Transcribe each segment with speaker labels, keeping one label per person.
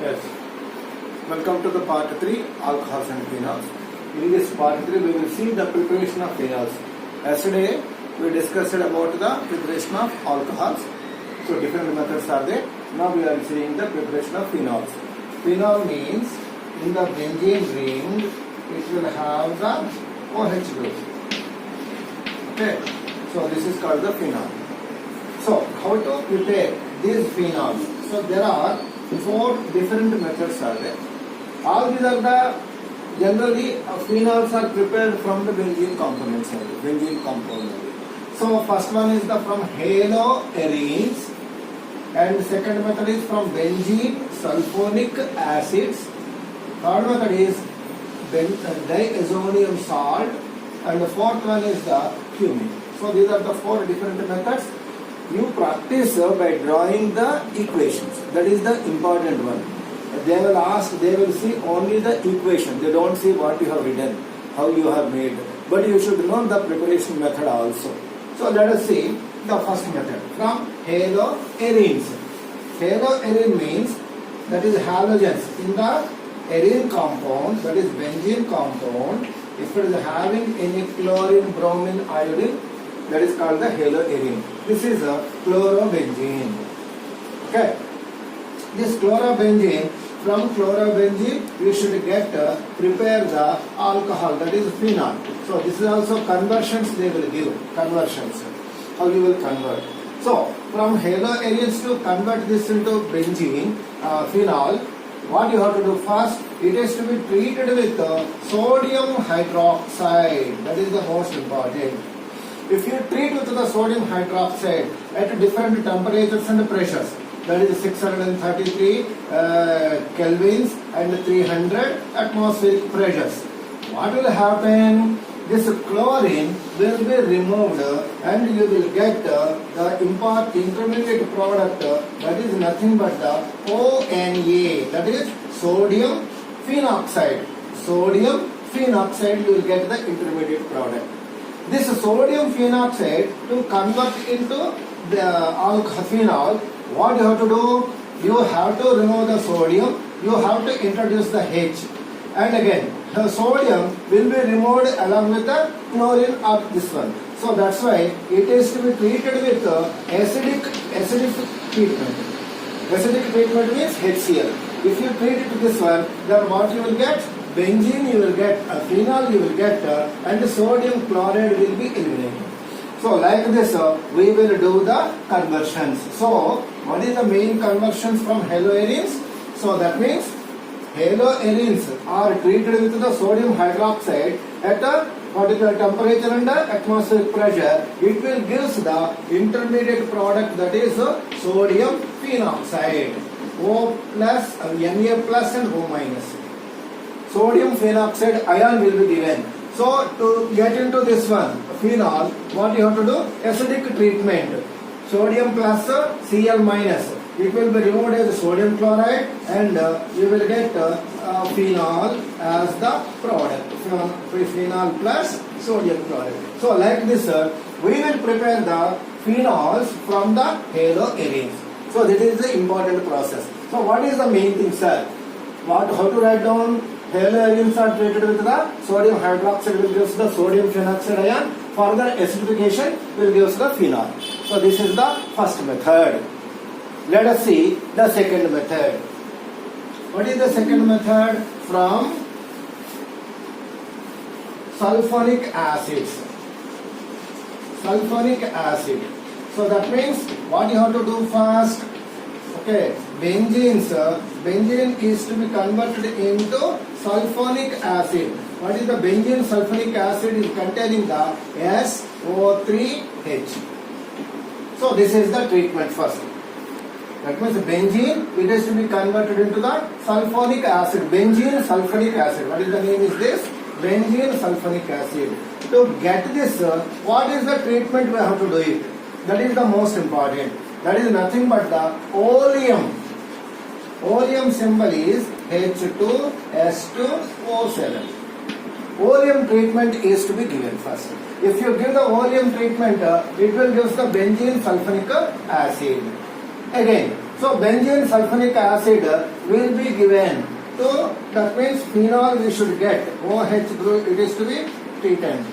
Speaker 1: Yes. Welcome to the part 3, alcohols and phenols. In this part 3, we will see the preparation of phenols. Yesterday, we discussed about the preparation of alcohols. So, different methods are there. Now, we are seeing the preparation of phenols. Phenol means in the benzene ring, it will have the OH group. Okay. So, this is called the phenol. So, how to prepare these phenols? So, there are 4 different methods are there. All these are the generally phenols are prepared from the benzene components only, benzene compound only. So first one is the from haloarenes, and second method is from benzene sulfonic acids. Third method is diazonium salt, and the fourth one is the cumin. So these are the 4 different methods. You practice by drawing the equations. That is the important one. They will ask, they will see only the equation. They don't see what you have written, how you have made. But you should know the preparation method also. So let us see the first method from haloarenes. Haloarene means that is halogens in the arene compound, that is benzene compound. If it is having any chlorine, bromine, iodine, that is called the haloarene. This is a chlorobenzene. Okay. This chlorobenzene, from chlorobenzene you should get prepare the alcohol, that is phenol. So this is also conversions they will give, conversions, how you will convert. So from haloarenes to convert this into benzene, phenol, what you have to do first, it is to be treated with sodium hydroxide, that is the most important. If you treat with the sodium hydroxide at different temperatures and pressures, that is 633 kelvins and 300 atmospheric pressures, what will happen? This chlorine will be removed and you will get the intermediate product, that is nothing but the ONA, that is sodium phenoxide. Sodium phenoxide, you will get the intermediate product. This sodium phenoxide to convert into the alcohol phenol, what you have to do? You have to remove the sodium, you have to introduce the H, and again the sodium will be removed along with the chlorine of this one. So that's why it is to be treated with acidic treatment. Acidic treatment means HCl. If you treat it with this one, then what you will get? Benzene you will get, phenol you will get, and sodium chloride will be eliminated. So like this, we will do the conversions. So what is the main conversions from haloarenes? So that means haloarenes are treated with the sodium hydroxide at a particular temperature and atmospheric pressure. It will give the intermediate product, that is sodium phenoxide, O plus, Na plus and O minus. Sodium phenoxide ion will be given. So to get into this one, phenol, what you have to do? Acidic treatment. Sodium plus Cl minus. It will be removed as sodium chloride and you will get phenol as the product. Phenol plus sodium chloride. So like this, we will prepare the phenols from the haloarenes. So this is the important process. So what is the main thing, sir? How to write down? Haloarenes are treated with the sodium hydroxide will give us the sodium phenoxide ion. Further acidification will give us the phenol. So this is the first method. Let us see the second method. What is the second method? From sulfonic acids. Sulfonic acid. So that means what you have to do first? Okay, benzene is to be converted into sulfonic acid. What is the benzene sulfonic acid? Is containing the SO3H. So this is the treatment first. That means benzene, it is to be converted into the sulfonic acid. Benzene sulfonic acid. What is the name is this? Benzene sulfonic acid. To get this, what is the treatment we have to do it? That is the most important. That is nothing but the oleum. Oleum symbol is H2S2O7. Oleum treatment is to be given first. If you give the oleum treatment, it will give the benzene sulfonic acid. Again, So benzene sulfonic acid will be given to, that means phenol we should get OH group, it is to be treated.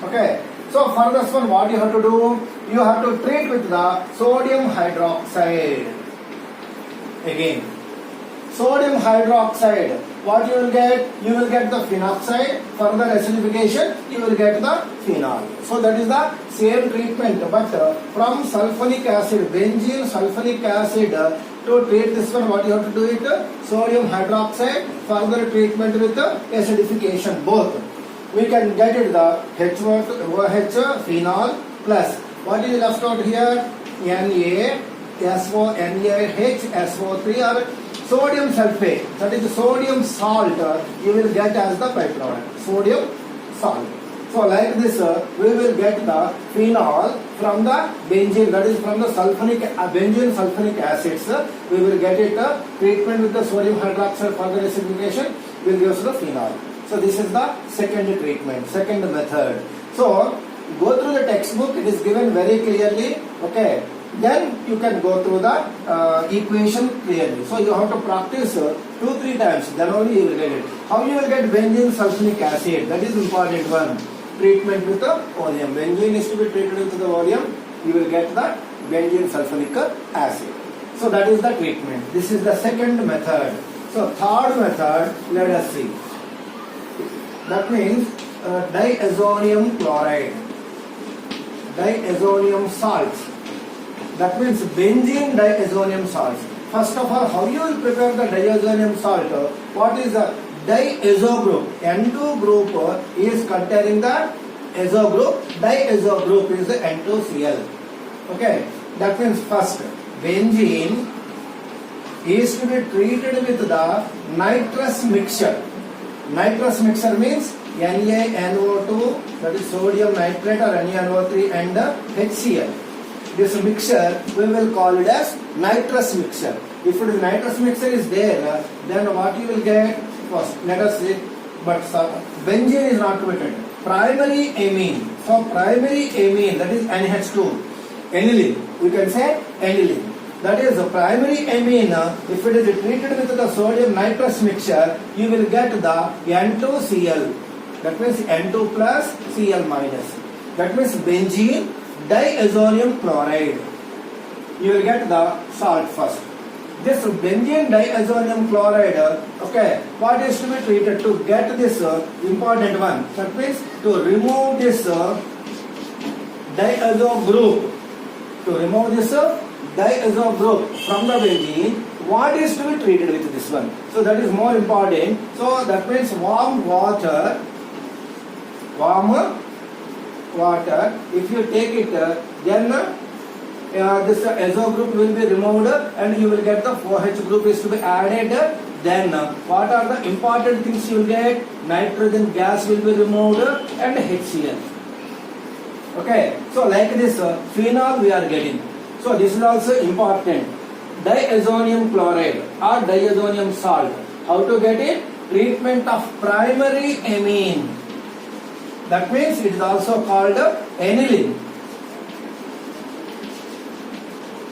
Speaker 1: Okay. So for this one, what you have to do? You have to treat with the sodium hydroxide. Again, sodium hydroxide. What you will get? You will get the phenoxide. Further acidification, you will get the phenol. So that is the same treatment, but from sulfonic acid, benzene sulfonic acid, to treat this one, what you have to do it? Sodium hydroxide. Further treatment with the acidification, both. We can get it the OH phenol plus what is left out here? NaSO3 or sodium sulfate, that is sodium salt, you will get as the byproduct, sodium salt. So like this, we will get the phenol from the benzene, that is from the benzene sulfonic acids. We will get it treatment with the sodium hydroxide, further acidification will give us the phenol. So this is the second treatment, second method. So go through the textbook, it is given very clearly. Okay. Then you can go through the equation clearly. So you have to practice 2-3 times, then only you will get it. How you will get benzene sulfonic acid? That is important one. Treatment with the oleum. Benzene is to be treated with the oleum. You will get the benzene sulfonic acid. So that is the treatment. This is the second method. So third method, let us see. That means diazonium chloride, diazonium salts. That means benzene diazonium salts. First of all, how you will prepare the diazonium salt? What is the diazo group? N2 group is containing the azo group. Diazo group is the N2Cl. Okay. That means first, benzene is to be treated with the nitrous mixture. Nitrous mixture means NaNO2, that is sodium nitrate or NaNO3 and HCl. This mixture we will call it as nitrous mixture. If it is nitrous mixture is there, then what you will get? First, let us see. But benzene is not treated. Primary amine. So primary amine, that is NH2, aniline. We can say aniline. That is the primary amine. If it is treated with the sodium nitrous mixture, you will get the N2Cl. That means N2 plus Cl minus. That means benzene diazonium chloride. You will get the salt first. This benzene diazonium chloride, okay, what is to be treated to get this important one? That means to remove this diazo group. To remove this diazo group from the benzene, what is to be treated with this one? So that is more important. So that means warm water, if you take it, then this azo group will be removed and you will get the OH group is to be added. Then what are the important things you will get? Nitrogen gas will be removed and HCl. Okay, so like this phenol we are getting. So this is also important. Diazonium chloride or diazonium salt. How to get it? Treatment of primary amine. That means it is also called aniline.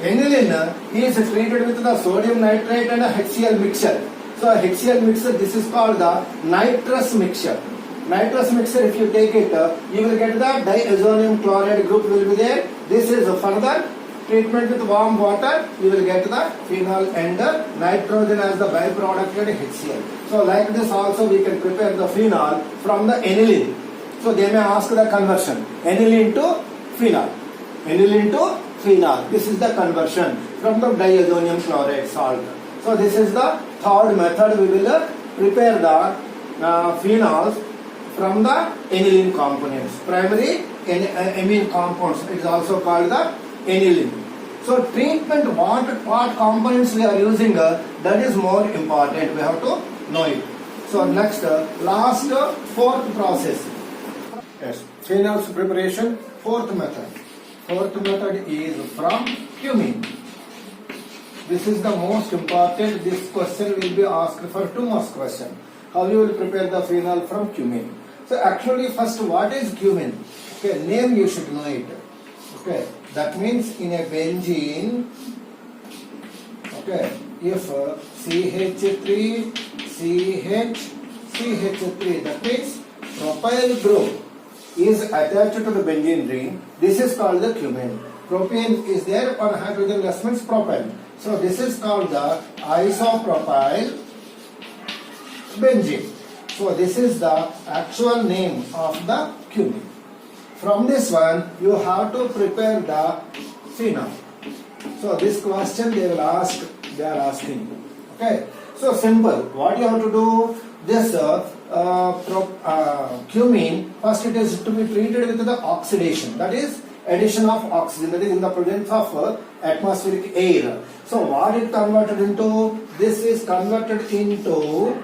Speaker 1: Aniline is treated with the sodium nitrate and a HCl mixture. So HCl mixture, this is called the nitrous mixture. Nitrous mixture, if you take it, you will get the diazonium chloride group will be there. This is further treatment with warm water, you will get the phenol and nitrogen as the byproduct and HCl. So like this also we can prepare the phenol from the aniline. So they may ask the conversion, aniline to phenol. Aniline to phenol. This is the conversion from the diazonium chloride salt. So this is the third method. We will prepare the phenols from the aniline components. Primary amine compounds. It is also called the aniline. So treatment, what components we are using, that is more important. We have to know it. So next, last, fourth process. Yes, phenols preparation, fourth method. Fourth method is from cumin. This is the most important. This question will be asked for 2 marks question. How you will prepare the phenol from cumin? So actually first, what is cumin? Okay, name you should know it. Okay, that means in a benzene Okay, if CH3, CH3, that means propyl group is attached to the benzene ring. This is called the cumene. Propane is there, or hydrogen gas means propyl. So this is called the isopropyl benzene. So this is the actual name of the cumene. From this one, you have to prepare the phenol. So this question they will ask, they are asking. Okay. So simple. What you have to do? This cumene, first it is to be treated with the oxidation. That is addition of oxygen. That is in the presence of atmospheric air. So what it converted into? This is converted into,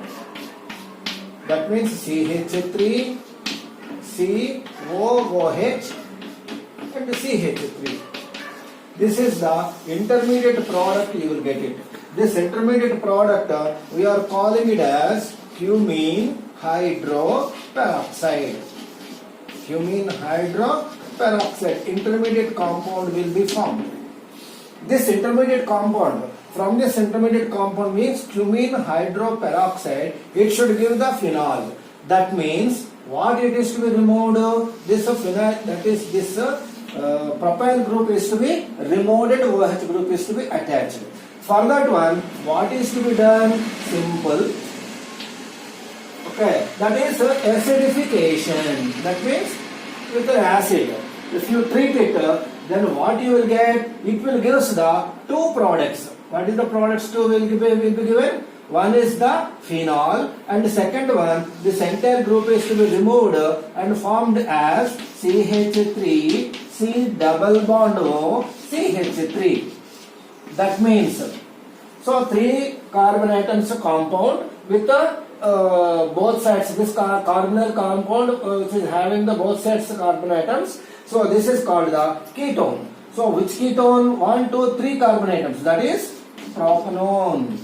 Speaker 1: that means CH3, COOH and CH3. This is the intermediate product, you will get it. This intermediate product we are calling it as cumene hydroperoxide. Cumene hydroperoxide, intermediate compound will be formed. This intermediate compound, from this intermediate compound means cumene hydroperoxide, it should give the phenol. That means what it is to be removed? This phenol, that is this propyl group is to be removed, OH group is to be attached. For that one, what is to be done? Simple. Okay, that is acidification. That means with the acid. If you treat it, then what you will get? It will give us the two products. What is the products two will be given? One is the phenol, and the second one, this entire group is to be removed and formed as CH3, C double bond O, CH3. That means, so 3 carbon atoms compound with both sides, this carbonyl compound which is having the both sides carbon atoms. So this is called the ketone. So which ketone? 1, 2, 3 carbon atoms, that is propanone.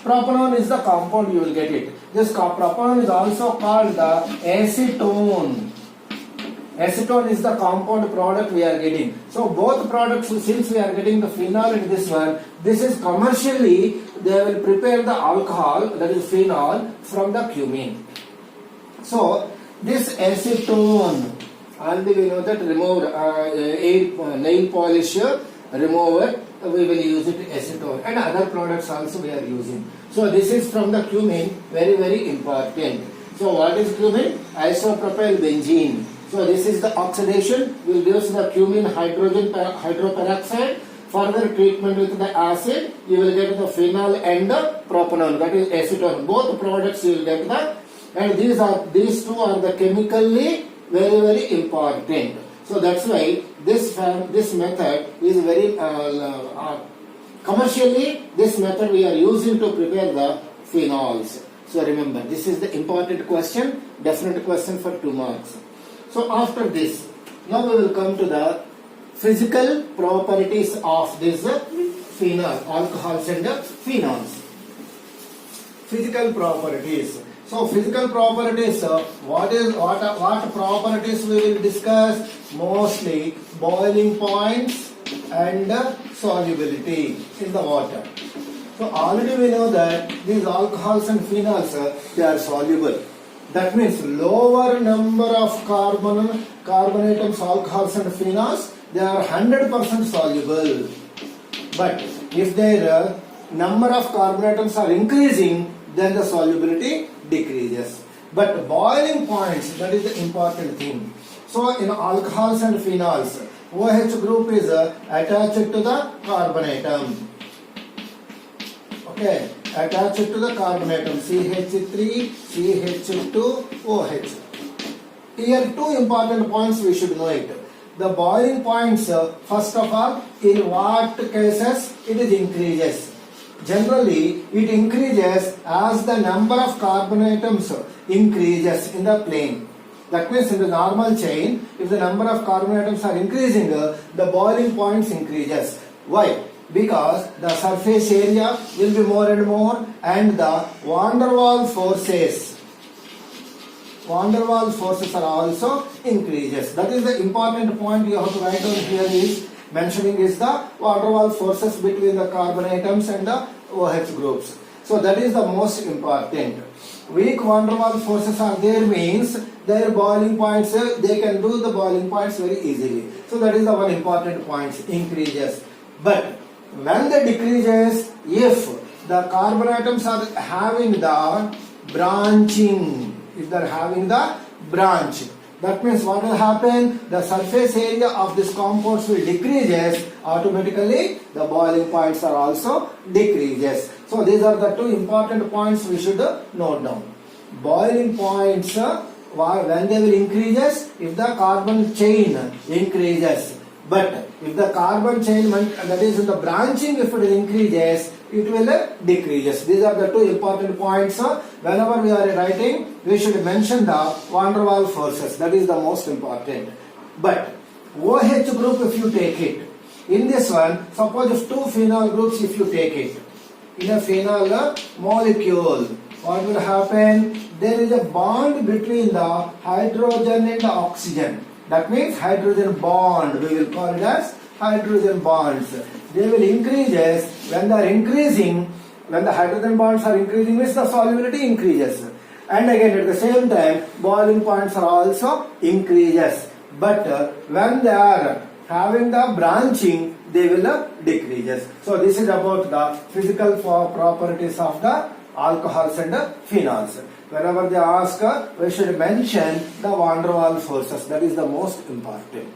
Speaker 1: Propanone is the compound, you will get it. This propanone is also called the acetone. Acetone is the compound product we are getting. So both products, since we are getting the phenol in this one, this is commercially they will prepare the alcohol, that is phenol, from the cumene. So this acetone, already we know that removed nail polish remover, we will use it acetone, and other products also we are using. So this is from the cumene, very very important. So what is cumene? Isopropyl benzene. So this is the oxidation, will give us the cumene hydroperoxide. Further treatment with the acid, you will get the phenol and the propanone, that is acetone. Both products you will get the, and these two are the chemically very very important. So that's why this method is very commercially, this method we are using to prepare the phenols. So remember, this is the important question, definite question for 2 marks. So after this, now we will come to the physical properties of this phenol, alcohols and phenols. Physical properties. So physical properties, what properties we will discuss? Mostly boiling points and solubility in the water. So already we know that these alcohols and phenols, they are soluble. That means lower number of carbon atoms, alcohols and phenols, they are 100% soluble. But if their number of carbon atoms are increasing, then the solubility decreases. But boiling points, that is the important thing. So in alcohols and phenols, OH group is attached to the carbon atom. Okay, attached to the carbon atom, CH3, CH2, OH. Here 2 important points we should know it. The boiling points, first of all, in what cases it is increases. Generally, it increases as the number of carbon atoms increases in the plane. That means in the normal chain, if the number of carbon atoms are increasing, the boiling points increases. Why? Because the surface area will be more and more, and the van der Waals forces are also increases. That is the important point you have to write down here is mentioning is the van der Waals forces between the carbon atoms and the OH groups. So that is the most important. Weak van der Waals forces are there means their boiling points, they can do the boiling points very easily. So that is the one important point, increases. But when they decreases, if the carbon atoms are having the branching, if they are having the branch, that means what will happen? The surface area of this compounds will decreases, automatically the boiling points are also decreases. So these are the two important points we should note down. Boiling points, when they will increases, if the carbon chain increases. But if the carbon chain, that is in the branching, if it increases, it will decreases. These are the two important points. Whenever we are writing, we should mention the van der Waals forces. That is the most important. But OH group, if you take it, in this one, suppose if two phenol groups, if you take it, in a phenol molecule, what will happen? There is a bond between the hydrogen and the oxygen. That means hydrogen bond, we will call it as hydrogen bonds. They will increases when they are increasing, when the hydrogen bonds are increasing, means the solubility increases. And again at the same time, boiling points are also increases. But when they are having the branching, they will decreases. So this is about the physical properties of the alcohols and phenols. Whenever they ask, we should mention the van der Waals forces. That is the most important.